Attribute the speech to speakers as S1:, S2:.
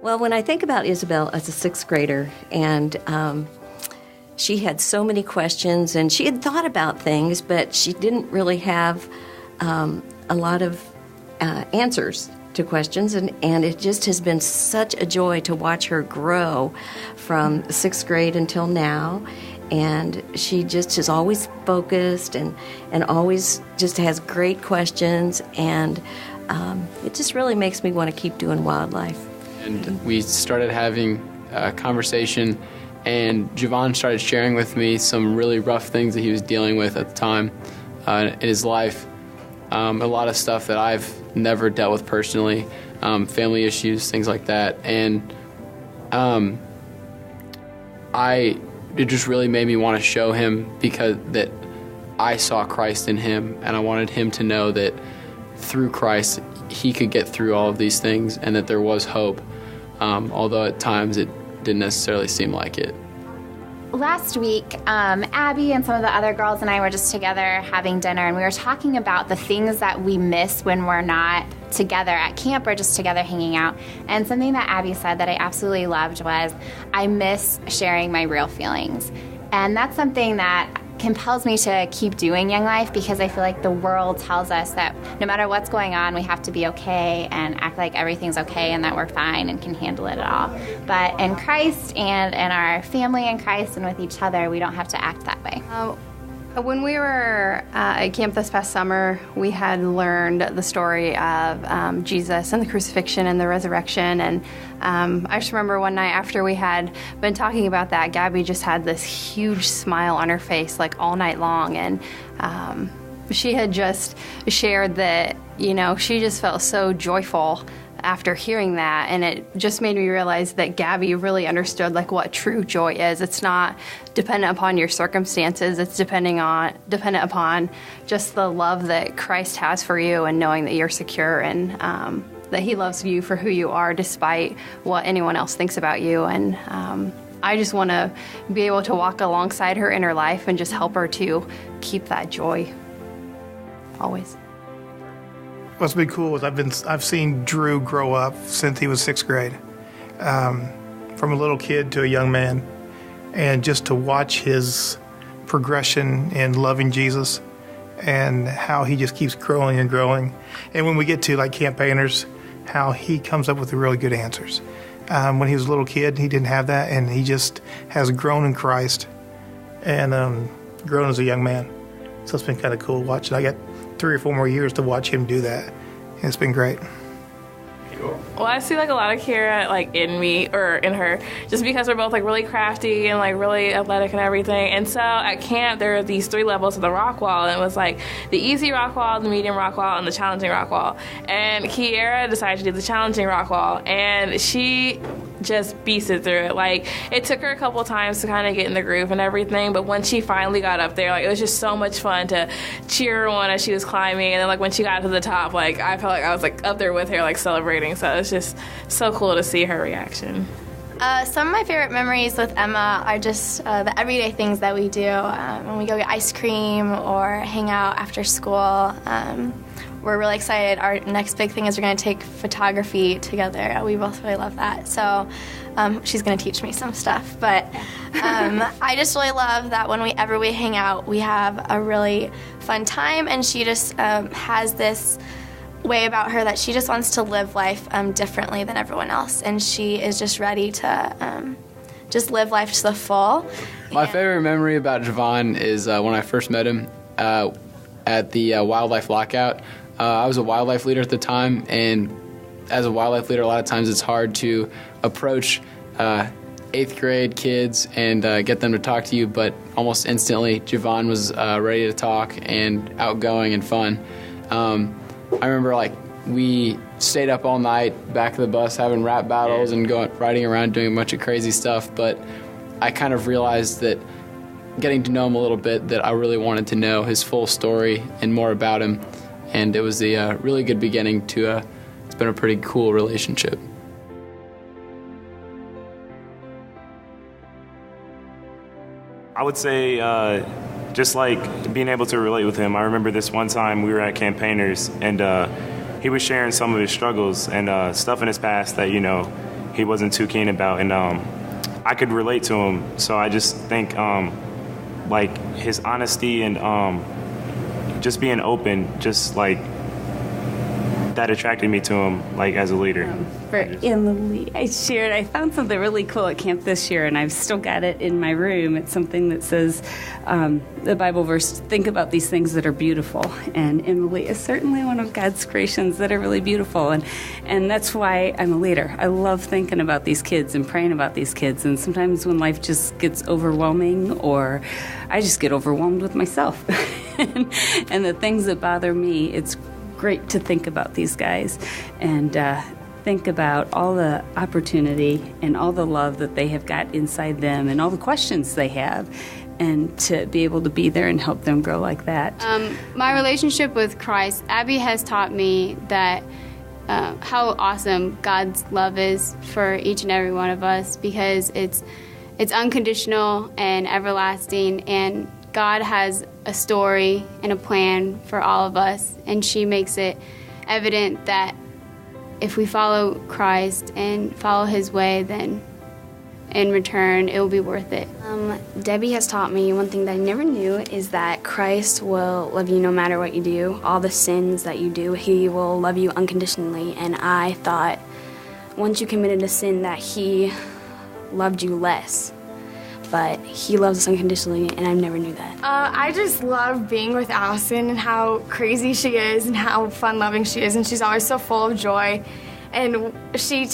S1: Well, when I think about Isabel as a sixth grader, and she had so many questions, and she had thought about things, but she didn't really have a lot of answers to questions, and it just has been such a joy to watch her grow from sixth grade until now. And she just is always focused and always just has great questions, and it just really makes me want to keep doing wildlife.
S2: And we started having a conversation, and Javon started sharing with me some really rough things that he was dealing with at the time in his life. A lot of stuff that I've never dealt with personally, family issues, things like that. And it just really made me want to show him because that I saw Christ in him, and I wanted him to know that through Christ he could get through all of these things and that there was hope, although at times it didn't necessarily seem like it.
S3: Last week, Abby and some of the other girls and I were just together having dinner, and we were talking about the things that we miss when we're not together at camp or just together hanging out. And something that Abby said that I absolutely loved was, I miss sharing my real feelings. And that's something that compels me to keep doing Young Life, because I feel like the world tells us that no matter what's going on, we have to be okay and act like everything's okay and that we're fine and can handle it all. But in Christ and in our family in Christ and with each other, we don't have to act that way.
S4: When we were at camp this past summer, we had learned the story of Jesus and the crucifixion and the resurrection. And I just remember one night after we had been talking about that, Gabby just had this huge smile on her face like all night long. And she had just shared that, she just felt so joyful after hearing that, and it just made me realize that Gabby really understood like what true joy is. It's not dependent upon your circumstances. It's dependent upon just the love that Christ has for you, and knowing that you're secure, and that he loves you for who you are despite what anyone else thinks about you. And I just want to be able to walk alongside her in her life and just help her to keep that joy always.
S5: What's been cool is I've seen Drew grow up since he was sixth grade, from a little kid to a young man, and just to watch his progression in loving Jesus and how he just keeps growing and growing. And when we get to like campaigners, how he comes up with the really good answers. When he was a little kid, he didn't have that, and he just has grown in Christ and grown as a young man. So it's been kind of cool watching. I got 3 or 4 more years to watch him do that. And it's been great.
S6: Well, I see like a lot of Kira like in me or in her, just because we're both like really crafty and like really athletic and everything. And so at camp there are these 3 levels of the rock wall, and it was like the easy rock wall, the medium rock wall, and the challenging rock wall. And Kiera decided to do the challenging rock wall, and she just beasted through it. Like, it took her a couple of times to kind of get in the groove and everything, but when she finally got up there, like, it was just so much fun to cheer her on as she was climbing. And then like when she got to the top, like I felt like I was like up there with her, like celebrating. So it's just so cool to see her reaction.
S7: Some of my favorite memories with Emma are just the everyday things that we do. When we go get ice cream or hang out after school. We're really excited. Our next big thing is we're going to take photography together. We both really love that. So she's going to teach me some stuff. But I just really love that whenever we hang out, we have a really fun time. And she just has this way about her that she just wants to live life differently than everyone else. And she is just ready to just live life to the full.
S2: My favorite memory about Javon is when I first met him at the wildlife lockout. I was a wildlife leader at the time, and as a wildlife leader, a lot of times it's hard to approach 8th grade kids and get them to talk to you, but almost instantly Javon was ready to talk and outgoing and fun. I remember like we stayed up all night back of the bus having rap battles and riding around doing a bunch of crazy stuff, but I kind of realized that getting to know him a little bit, that I really wanted to know his full story and more about him. And it was a really good beginning to it's been a pretty cool relationship.
S8: I would say just like being able to relate with him. I remember this one time we were at Campaigners, and he was sharing some of his struggles and stuff in his past that, he wasn't too keen about, and I could relate to him. So I just think like his honesty and just being open, just like that attracted me to him, like as a leader.
S9: For Emily, I found something really cool at camp this year, and I've still got it in my room. It's something that says, the Bible verse, think about these things that are beautiful. And Emily is certainly one of God's creations that are really beautiful. And that's why I'm a leader. I love thinking about these kids and praying about these kids. And sometimes when life just gets overwhelming, or I just get overwhelmed with myself and the things that bother me, it's great to think about these guys and think about all the opportunity and all the love that they have got inside them and all the questions they have, and to be able to be there and help them grow like that.
S10: My relationship with Christ, Abby has taught me that how awesome God's love is for each and every one of us, because it's unconditional and everlasting, and God has a story and a plan for all of us, and she makes it evident that if we follow Christ and follow his way, then in return it will be worth it.
S11: Debbie has taught me one thing that I never knew, is that Christ will love you no matter what you do. All the sins that you do, he will love you unconditionally. And I thought once you committed a sin that he loved you less. But he loves us unconditionally, and I never knew that.
S7: I just love being with Allison and how crazy she is and how fun-loving she is, and she's always so full of joy. And she